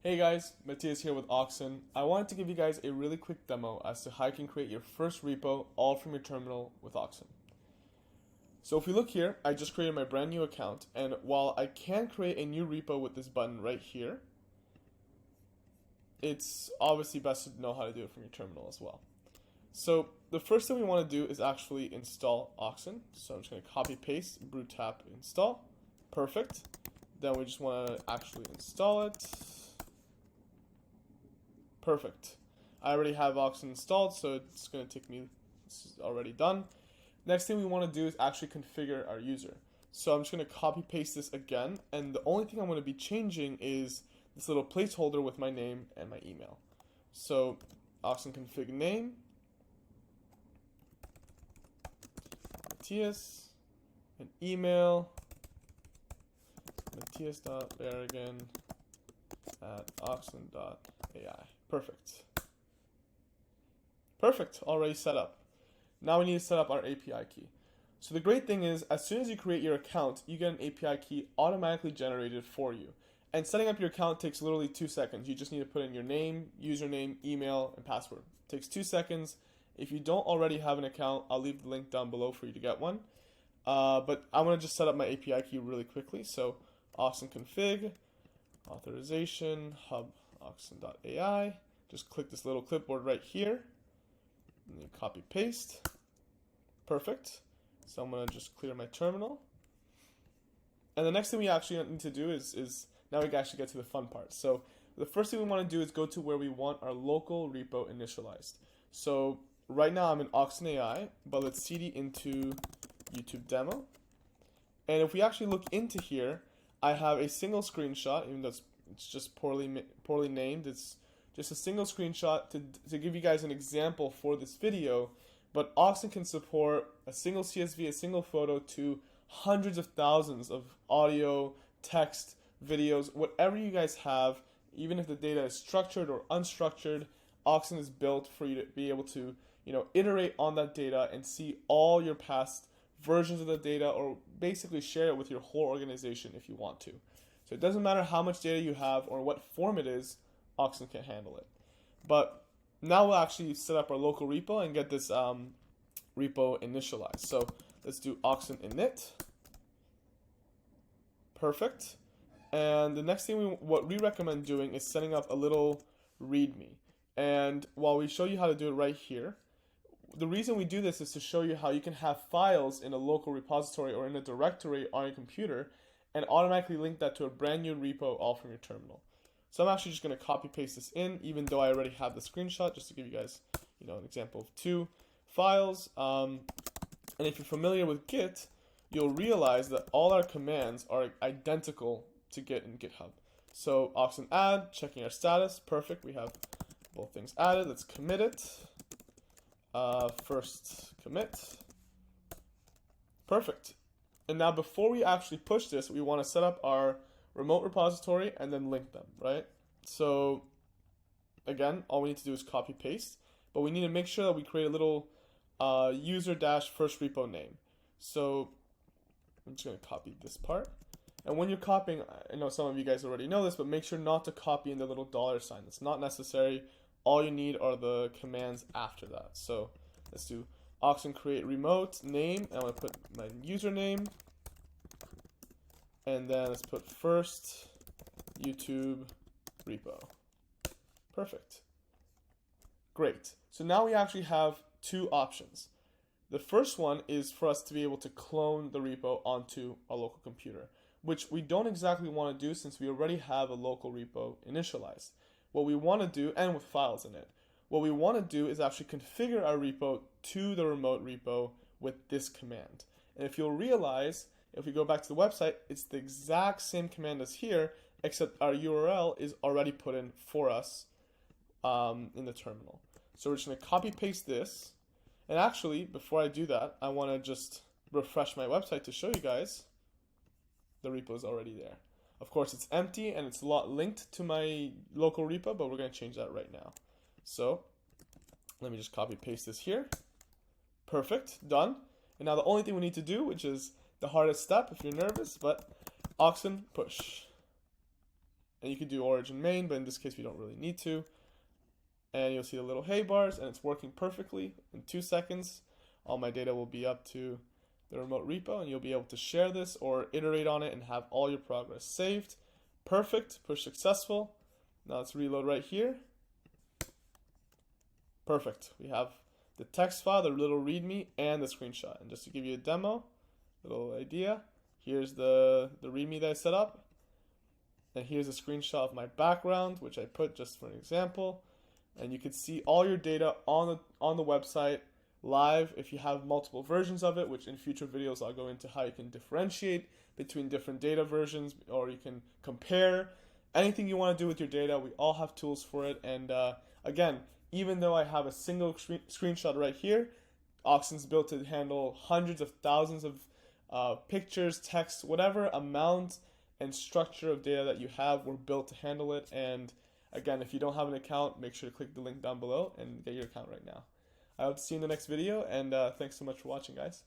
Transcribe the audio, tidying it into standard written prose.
Hey guys, Matthias here with Oxen. I wanted to give you guys a really quick demo as to how you can create your first repo all from your terminal with Oxen. So if we look here, I just created my brand new account, and while I can create a new repo with this button right here, it's obviously best to know how to do it from your terminal as well. So the first thing we want to do is actually install Oxen. So I'm just going to copy paste, brew tap install. Perfect. Then we just want to actually install it. Perfect. I already have Oxen installed, so it's going to take me, this is already done. Next thing we want to do is actually configure our user. So I'm just going to copy paste this again, and the only thing I'm going to be changing is this little placeholder with my name and my email. So Oxen config name, Matthias, and email, matthias.berrigan@oxen.ai. Perfect. Perfect, already set up. Now we need to set up our API key. So the great thing is, as soon as you create your account, you get an API key automatically generated for you. And setting up your account takes literally 2 seconds. You just need to put in your name, username, email, and password. It takes 2 seconds. If you don't already have an account, I'll leave the link down below for you to get one. But I'm going to just set up my API key really quickly. So Oxen config, authorization, hub, Oxen.ai. Just click this little clipboard right here. And you copy paste. Perfect. So I'm going to just clear my terminal. And the next thing we actually need to do is now we can actually get to the fun part. So the first thing we want to do is go to where we want our local repo initialized. So right now I'm in Oxen.ai, but let's cd into YouTube demo. And if we actually look into here, I have a single screenshot, even though it's just poorly named. It's just a single screenshot to give you guys an example for this video. But Oxen can support a single CSV, a single photo, to hundreds of thousands of audio, text, videos, whatever you guys have. Even if the data is structured or unstructured, Oxen is built for you to be able to, iterate on that data and see all your past versions of the data, or basically share it with your whole organization if you want to. So it doesn't matter how much data you have or what form it is, Oxen can handle it. But now we'll actually set up our local repo and get this repo initialized. So let's do Oxen init. Perfect. And the next thing what we recommend doing is setting up a little README. And while we show you how to do it right here, the reason we do this is to show you how you can have files in a local repository or in a directory on your computer and automatically link that to a brand new repo all from your terminal. So I'm actually just going to copy paste this in, even though I already have the screenshot, just to give you guys, an example of 2 files. And if you're familiar with Git, you'll realize that all our commands are identical to Git and GitHub. So Oxen add, checking our status, perfect. We have both things added. Let's commit it. First commit. Perfect. And now before we actually push this, we want to set up our remote repository and then link them, right? So again, all we need to do is copy paste, but we need to make sure that we create a little user-first repo name. So I'm just going to copy this part. And when you're copying, I know some of you guys already know this, but make sure not to copy in the little $sign. It's not necessary. All you need are the commands after that. So let's do Oxen create remote name, and I'm going to put my username. And then let's put first YouTube repo. Perfect. Great. So now we actually have 2 options. The first one is for us to be able to clone the repo onto our local computer, which we don't exactly want to do since we already have a local repo initialized. What we want to do, and with files in it, what we want to do is actually configure our repo to the remote repo with this command. And if you'll realize, if we go back to the website, it's the exact same command as here, except our URL is already put in for us in the terminal. So we're just going to copy paste this. And actually, before I do that, I want to just refresh my website to show you guys the repo is already there. Of course, it's empty and it's not linked to my local repo, but we're going to change that right now. So let me just copy paste this here. Perfect, done. And now the only thing we need to do, which is the hardest step if you're nervous, but Oxen push. And you can do origin main, but in this case we don't really need to. And you'll see the little hey bars, and it's working perfectly. In 2 seconds, all my data will be up to the remote repo, and you'll be able to share this or iterate on it and have all your progress saved. Perfect, push successful. Now let's reload right here. Perfect. We have the text file, the little readme, and the screenshot. And just to give you a demo, little idea, here's the readme that I set up. And here's a screenshot of my background, which I put just for an example. And you can see all your data on the website live if you have multiple versions of it, which in future videos I'll go into how you can differentiate between different data versions, or you can compare anything you want to do with your data. We all have tools for it. And again, even though I have a single screenshot right here, Oxen's built to handle hundreds of thousands of pictures, text, whatever amount and structure of data that you have, were built to handle it. And again, if you don't have an account, make sure to click the link down below and get your account right now. I hope to see you in the next video, and thanks so much for watching, guys.